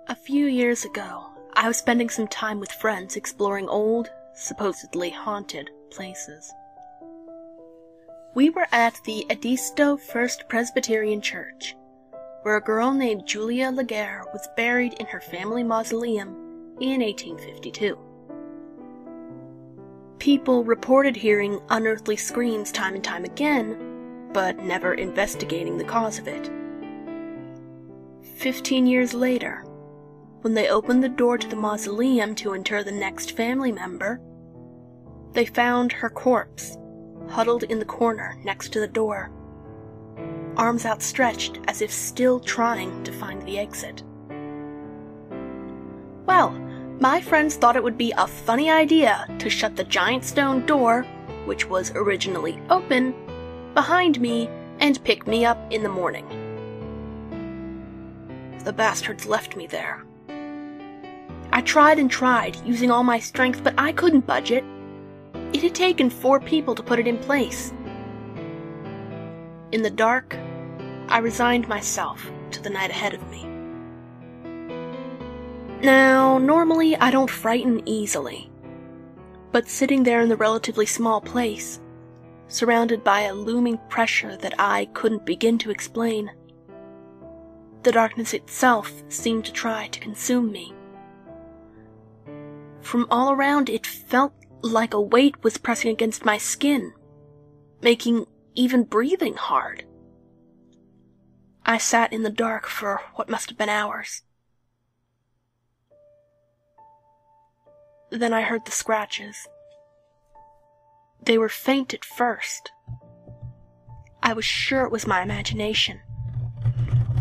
A few years ago, I was spending some time with friends exploring old, supposedly haunted places. We were at the Edisto First Presbyterian Church, where a girl named Julia Legare was buried in her family mausoleum in 1852. People reported hearing unearthly screams time and time again, but never investigating the cause of it. 15 years later, when they opened the door to the mausoleum to inter the next family member, they found her corpse, huddled in the corner next to the door, arms outstretched as if still trying to find the exit. Well, my friends thought it would be a funny idea to shut the giant stone door, which was originally open, behind me and pick me up in the morning. The bastards left me there. I tried and tried, using all my strength, but I couldn't budge it. It had taken 4 people to put it in place. In the dark, I resigned myself to the night ahead of me. Now, normally I don't frighten easily, but sitting there in the relatively small place, surrounded by a looming pressure that I couldn't begin to explain, the darkness itself seemed to try to consume me. From all around, it felt like a weight was pressing against my skin, making even breathing hard. I sat in the dark for what must have been hours. Then I heard the scratches. They were faint at first. I was sure it was my imagination,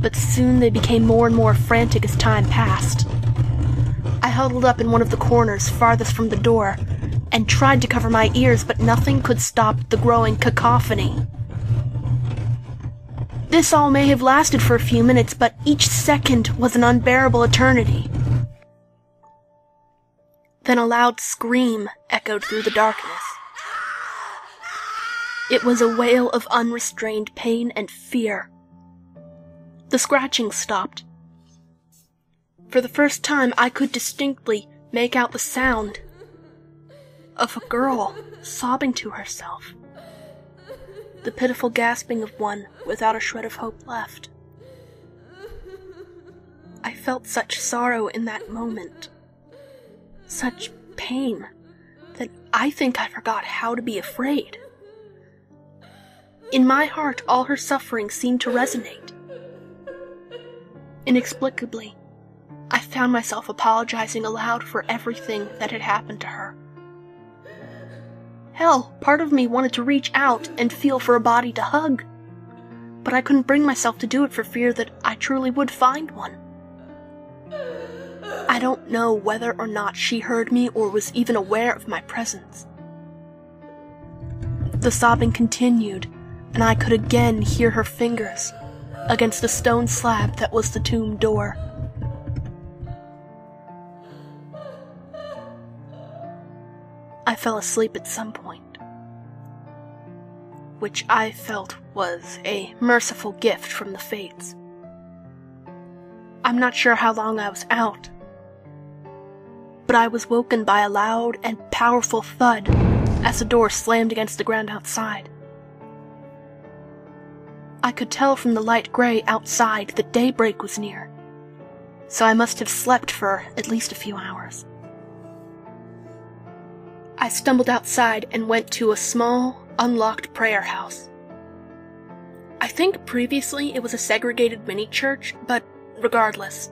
but soon they became more and more frantic as time passed. I huddled up in one of the corners farthest from the door and tried to cover my ears, but nothing could stop the growing cacophony. This all may have lasted for a few minutes, but each second was an unbearable eternity. Then a loud scream echoed through the darkness. It was a wail of unrestrained pain and fear. The scratching stopped. For the first time, I could distinctly make out the sound of a girl sobbing to herself, the pitiful gasping of one without a shred of hope left. I felt such sorrow in that moment, such pain, that I think I forgot how to be afraid. In my heart, all her suffering seemed to resonate. Inexplicably, I found myself apologizing aloud for everything that had happened to her. Hell, part of me wanted to reach out and feel for a body to hug, but I couldn't bring myself to do it for fear that I truly would find one. I don't know whether or not she heard me or was even aware of my presence. The sobbing continued, and I could again hear her fingers against the stone slab that was the tomb door. I fell asleep at some point, which I felt was a merciful gift from the fates. I'm not sure how long I was out, but I was woken by a loud and powerful thud as the door slammed against the ground outside. I could tell from the light gray outside that daybreak was near, so I must have slept for at least a few hours. I stumbled outside and went to a small, unlocked prayer house. I think previously it was a segregated mini-church, but regardless,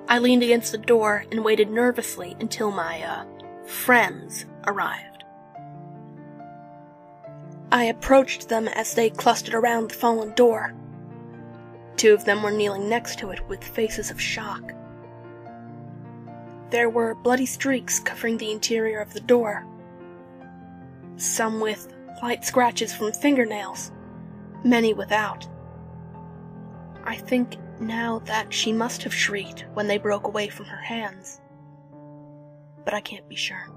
I leaned against the door and waited nervously until my, friends arrived. I approached them as they clustered around the fallen door. 2 of them were kneeling next to it with faces of shock. There were bloody streaks covering the interior of the door, some with light scratches from fingernails, many without. I think now that she must have shrieked when they broke away from her hands, but I can't be sure.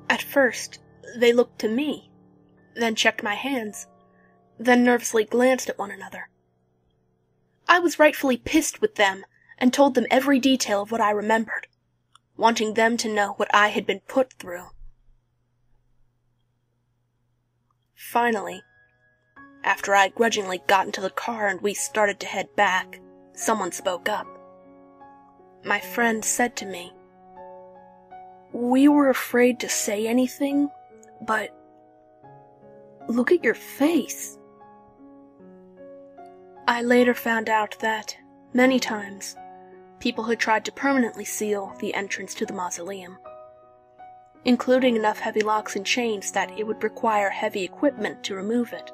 At first, they looked to me, then checked my hands, then nervously glanced at one another. I was rightfully pissed with them and told them every detail of what I remembered, wanting them to know what I had been put through. Finally, after I grudgingly got into the car and we started to head back, someone spoke up. My friend said to me, "We were afraid to say anything, but look at your face." I later found out that, many times, people had tried to permanently seal the entrance to the mausoleum, including enough heavy locks and chains that it would require heavy equipment to remove it,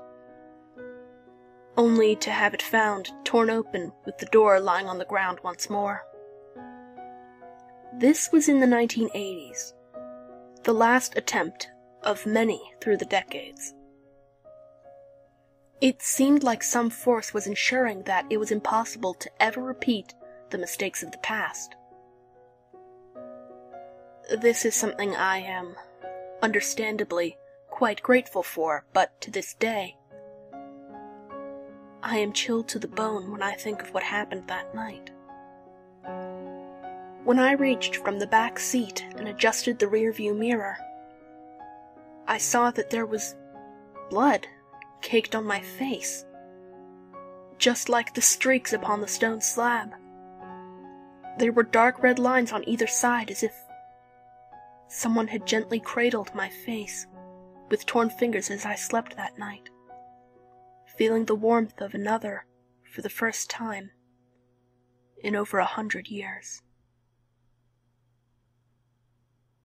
only to have it found torn open with the door lying on the ground once more. This was in the 1980s, the last attempt of many through the decades. It seemed like some force was ensuring that it was impossible to ever repeat the mistakes of the past. This is something I am, understandably, quite grateful for, but to this day, I am chilled to the bone when I think of what happened that night. When I reached from the back seat and adjusted the rearview mirror, I saw that there was blood caked on my face, just like the streaks upon the stone slab. There were dark red lines on either side, as if someone had gently cradled my face with torn fingers as I slept that night, feeling the warmth of another for the first time in over 100 years.